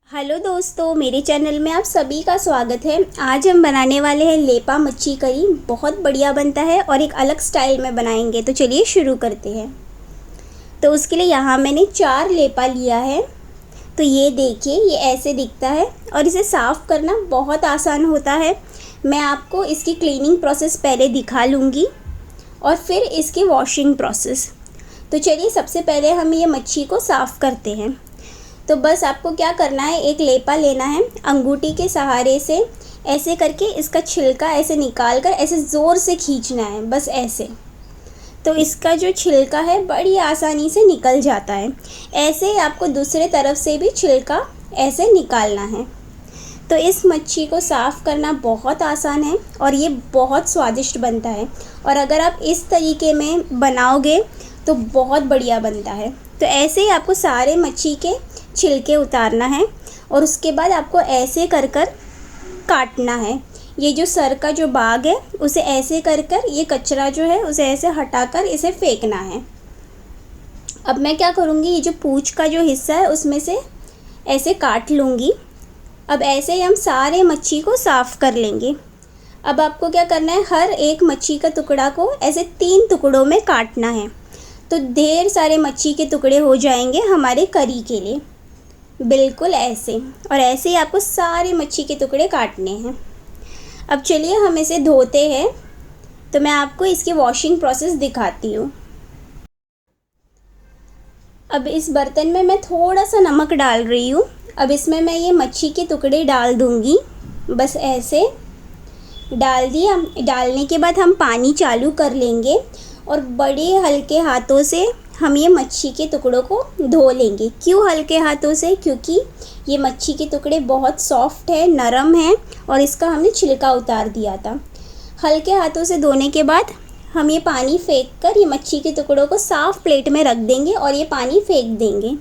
Hello दोस्तों, मेरे channel में आप सभी का स्वागत है। आज हम बनाने वाले हैं लेपा मच्छी करी। बहुत बढ़िया बनता है और एक अलग स्टाइल में बनाएंगे। तो चलिए शुरू करते हैं। तो उसके लिए यहाँ मैंने 4 लेपा लिया है। तो ये देखिए, ये ऐसे दिखता है और इसे साफ़ करना बहुत आसान होता है। मैं आपको इसकी क्लीनिंग प्रोसेस पहले दिखा लूँगी और फिर इसकी वॉशिंग प्रोसेस। तो चलिए सबसे पहले हम ये मच्छी को साफ़ करते हैं। तो बस आपको क्या करना है, एक लेपा लेना है, अंगूठी के सहारे से ऐसे करके इसका छिलका ऐसे निकाल कर ऐसे ज़ोर से खींचना है, बस ऐसे। तो इसका जो छिलका है बड़ी आसानी से निकल जाता है। ऐसे ही आपको दूसरे तरफ से भी छिलका ऐसे निकालना है। तो इस मच्छी को साफ़ करना बहुत आसान है और ये बहुत स्वादिष्ट बनता है। और अगर आप इस तरीके में बनाओगे तो बहुत बढ़िया बनता है। तो ऐसे ही आपको सारे मच्छी के छिलके उतारना है और उसके बाद आपको ऐसे कर कर काटना है। ये जो सर का जो भाग है उसे ऐसे कर कर, ये कचरा जो है उसे ऐसे हटाकर इसे फेंकना है। अब मैं क्या करूँगी, ये जो पूँछ का जो हिस्सा है उसमें से ऐसे काट लूँगी। अब ऐसे ही हम सारे मच्छी को साफ़ कर लेंगे। अब आपको क्या करना है, हर एक मच्छी का टुकड़ा को ऐसे 3 टुकड़ों में काटना है। तो ढेर सारे मच्छी के टुकड़े हो जाएंगे हमारे करी के लिए, बिल्कुल ऐसे। और ऐसे ही आपको सारे मच्छी के टुकड़े काटने हैं। अब चलिए हम इसे धोते हैं। तो मैं आपको इसकी वॉशिंग प्रोसेस दिखाती हूँ। अब इस बर्तन में मैं थोड़ा सा नमक डाल रही हूँ। अब इसमें मैं ये मच्छी के टुकड़े डाल दूँगी, बस ऐसे डाल दिया। डालने के बाद हम पानी चालू कर लेंगे और बड़े हल्के हाथों से हम ये मच्छी के टुकड़ों को धो लेंगे। क्यों हल्के हाथों से? क्योंकि ये मच्छी के टुकड़े बहुत सॉफ्ट है, नरम है और इसका हमने छिलका उतार दिया था। हल्के हाथों से धोने के बाद हम ये पानी फेंक कर ये मच्छी के टुकड़ों को साफ़ प्लेट में रख देंगे और ये पानी फेंक देंगे।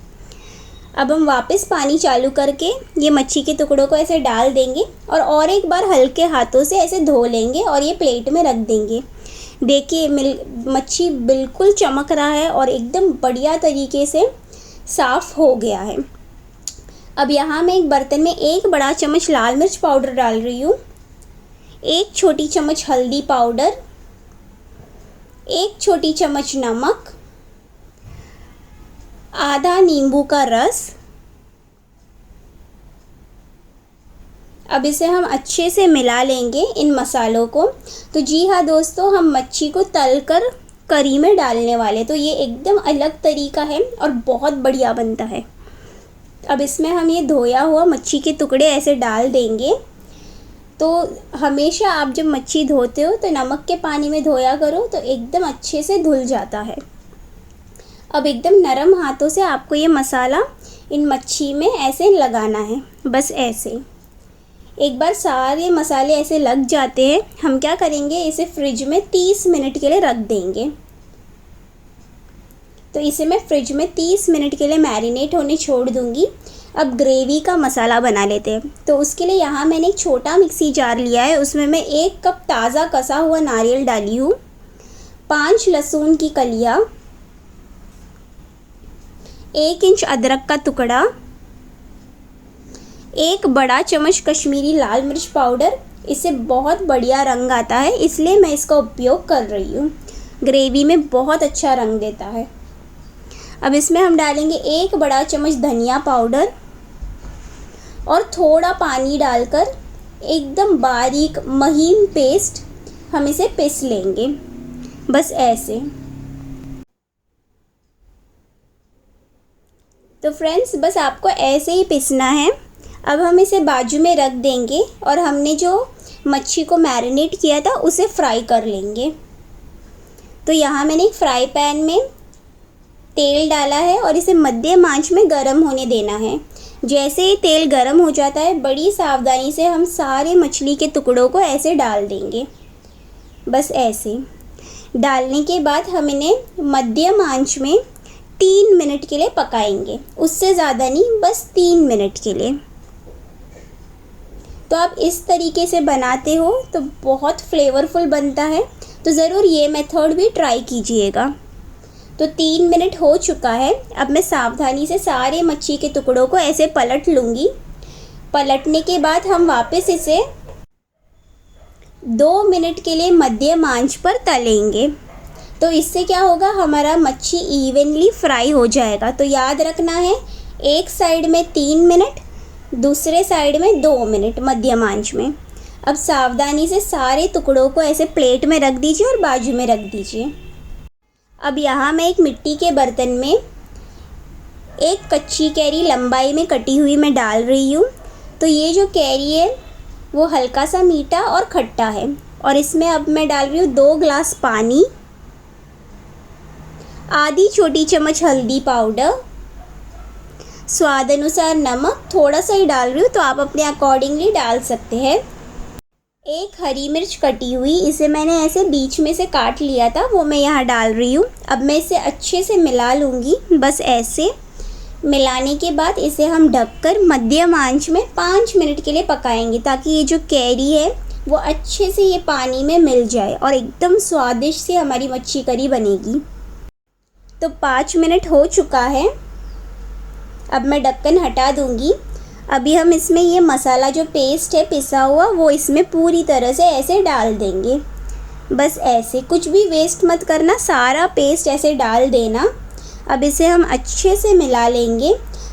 अब हम वापस पानी चालू करके ये मच्छी के टुकड़ों को ऐसे डाल देंगे और एक बार हल्के हाथों से ऐसे धो लेंगे और ये प्लेट में रख देंगे। देखिए मच्छी बिल्कुल चमक रहा है और एकदम बढ़िया तरीके से साफ़ हो गया है। अब यहाँ मैं एक बर्तन में 1 बड़ा चम्मच लाल मिर्च पाउडर डाल रही हूँ, 1 छोटी चम्मच हल्दी पाउडर, 1 छोटी चम्मच नमक, आधा नींबू का रस। अब इसे हम अच्छे से मिला लेंगे इन मसालों को। तो जी हाँ दोस्तों, हम मच्छी को तलकर करी में डालने वाले, तो ये एकदम अलग तरीका है और बहुत बढ़िया बनता है। अब इसमें हम ये धोया हुआ मच्छी के टुकड़े ऐसे डाल देंगे। तो हमेशा आप जब मच्छी धोते हो तो नमक के पानी में धोया करो, तो एकदम अच्छे से धुल जाता है। अब एकदम नरम हाथों से आपको ये मसाला इन मच्छी में ऐसे लगाना है, बस ऐसे। एक बार सारे मसाले ऐसे लग जाते हैं, हम क्या करेंगे, इसे फ्रिज में 30 मिनट के लिए रख देंगे। तो इसे मैं फ्रिज में 30 मिनट के लिए मैरिनेट होने छोड़ दूँगी। अब ग्रेवी का मसाला बना लेते हैं। तो उसके लिए यहाँ मैंने एक छोटा मिक्सी जार लिया है, उसमें मैं 1 कप ताज़ा कसा हुआ नारियल डाली हूँ, 5 लहसुन की कलियाँ, 1 इंच अदरक का टुकड़ा, 1 बड़ा चम्मच कश्मीरी लाल मिर्च पाउडर। इससे बहुत बढ़िया रंग आता है, इसलिए मैं इसका उपयोग कर रही हूँ। ग्रेवी में बहुत अच्छा रंग देता है। अब इसमें हम डालेंगे 1 बड़ा चम्मच धनिया पाउडर और थोड़ा पानी डालकर एकदम बारीक महीन पेस्ट हम इसे पीस लेंगे, बस ऐसे। तो फ्रेंड्स, बस आपको ऐसे ही पीसना है। अब हम इसे बाजू में रख देंगे और हमने जो मच्छी को मैरिनेट किया था उसे फ्राई कर लेंगे। तो यहाँ मैंने एक फ्राई पैन में तेल डाला है और इसे मध्यम आंच में गर्म होने देना है। जैसे ही तेल गर्म हो जाता है, बड़ी सावधानी से हम सारे मछली के टुकड़ों को ऐसे डाल देंगे, बस ऐसे। डालने के बाद हम इन्हें मध्यम आंच में 3 मिनट के लिए पकाएंगे, उससे ज़्यादा नहीं, बस 3 मिनट के लिए। तो आप इस तरीके से बनाते हो तो बहुत फ्लेवरफुल बनता है। तो ज़रूर ये मेथड भी ट्राई कीजिएगा। तो 3 मिनट हो चुका है। अब मैं सावधानी से सारे मच्छी के टुकड़ों को ऐसे पलट लूँगी पलटने के बाद हम वापस इसे 2 मिनट के लिए मध्यम आंच पर तलेंगे। तो इससे क्या होगा, हमारा मच्छी इवनली फ्राई हो जाएगा। तो याद रखना है, एक साइड में 3 मिनट, दूसरे साइड में 2 मिनट मध्यम आंच में। अब सावधानी से सारे टुकड़ों को ऐसे प्लेट में रख दीजिए और बाजू में रख दीजिए। अब यहाँ मैं एक मिट्टी के बर्तन में एक कच्ची कैरी लंबाई में कटी हुई मैं डाल रही हूँ। तो ये जो कैरी है वो हल्का सा मीठा और खट्टा है, और इसमें अब मैं डाल रही हूँ 2 ग्लास पानी, आधी छोटी चम्मच हल्दी पाउडर, स्वाद अनुसार नमक थोड़ा सा ही डाल रही हूँ, तो आप अपने अकॉर्डिंगली डाल सकते हैं। एक हरी मिर्च कटी हुई, इसे मैंने ऐसे बीच में से काट लिया था, वो मैं यहाँ डाल रही हूँ। अब मैं इसे अच्छे से मिला लूँगी। बस ऐसे मिलाने के बाद इसे हम ढककर मध्यम आंच में 5 मिनट के लिए पकाएंगे, ताकि ये जो कैरी है वो अच्छे से ये पानी में मिल जाए और एकदम स्वादिष्ट सी हमारी मच्छी करी बनेगी। तो 5 मिनट हो चुका है। अब मैं ढक्कन हटा दूँगी। अभी हम इसमें ये मसाला जो पेस्ट है पिसा हुआ, वो इसमें पूरी तरह से ऐसे डाल देंगे। बस ऐसे, कुछ भी वेस्ट मत करना, सारा पेस्ट ऐसे डाल देना। अब इसे हम अच्छे से मिला लेंगे।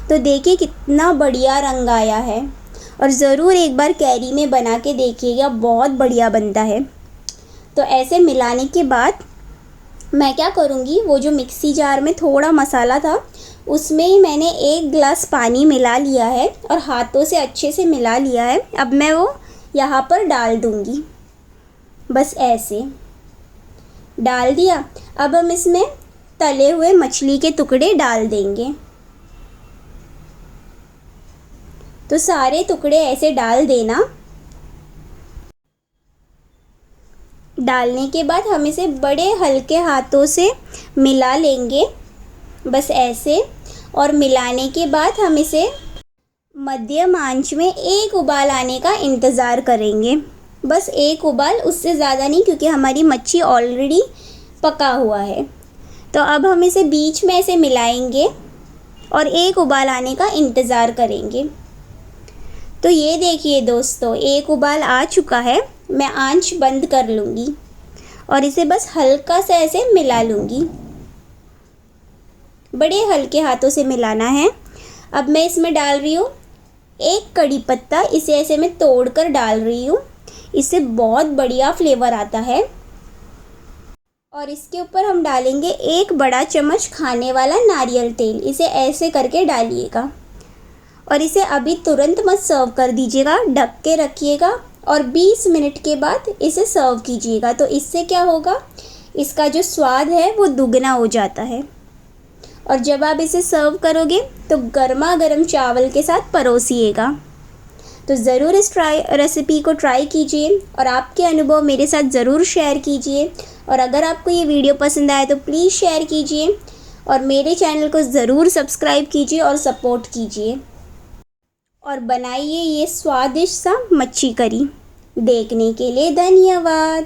तो देखिए कितना बढ़िया रंग आया है, और ज़रूर एक बार कैरी में बना के देखिएगा, बहुत बढ़िया बनता है। तो ऐसे मिलाने के बाद मैं क्या करूँगी, वो जो मिक्सी जार में थोड़ा मसाला था उसमें ही मैंने 1 गिलास पानी मिला लिया है और हाथों से अच्छे से मिला लिया है। अब मैं वो यहाँ पर डाल दूँगी। बस ऐसे डाल दिया। अब हम इसमें तले हुए मछली के टुकड़े डाल देंगे। तो सारे टुकड़े ऐसे डाल देना। डालने के बाद हम इसे बड़े हल्के हाथों से मिला लेंगे, बस ऐसे। और मिलाने के बाद हम इसे मध्यम आंच में 1 उबाल आने का इंतज़ार करेंगे। बस 1 उबाल, उससे ज़्यादा नहीं, क्योंकि हमारी मच्छी ऑलरेडी पका हुआ है। तो अब हम इसे बीच में ऐसे मिलाएंगे और 1 उबाल आने का इंतज़ार करेंगे। तो ये देखिए दोस्तों, 1 उबाल आ चुका है। मैं आंच बंद कर लूँगी और इसे बस हल्का सा ऐसे मिला लूँगी। बड़े हल्के हाथों से मिलाना है। अब मैं इसमें डाल रही हूँ 1 कड़ी पत्ता, इसे ऐसे मैं तोड़कर डाल रही हूँ। इससे बहुत बढ़िया फ्लेवर आता है। और इसके ऊपर हम डालेंगे 1 बड़ा चम्मच खाने वाला नारियल तेल, इसे ऐसे करके डालिएगा। और इसे अभी तुरंत मत सर्व कर दीजिएगा, ढक के रखिएगा और 20 मिनट के बाद इसे सर्व कीजिएगा। तो इससे क्या होगा, इसका जो स्वाद है वो दुगना हो जाता है। और जब आप इसे सर्व करोगे तो गर्मा गर्म चावल के साथ परोसिएगा। तो ज़रूर इस रेसिपी को ट्राई कीजिए और आपके अनुभव मेरे साथ ज़रूर शेयर कीजिए। और अगर आपको ये वीडियो पसंद आए तो प्लीज़ शेयर कीजिए और मेरे चैनल को ज़रूर सब्सक्राइब कीजिए और सपोर्ट कीजिए। और बनाइए ये स्वादिष्ट सा मच्छी करी। देखने के लिए धन्यवाद।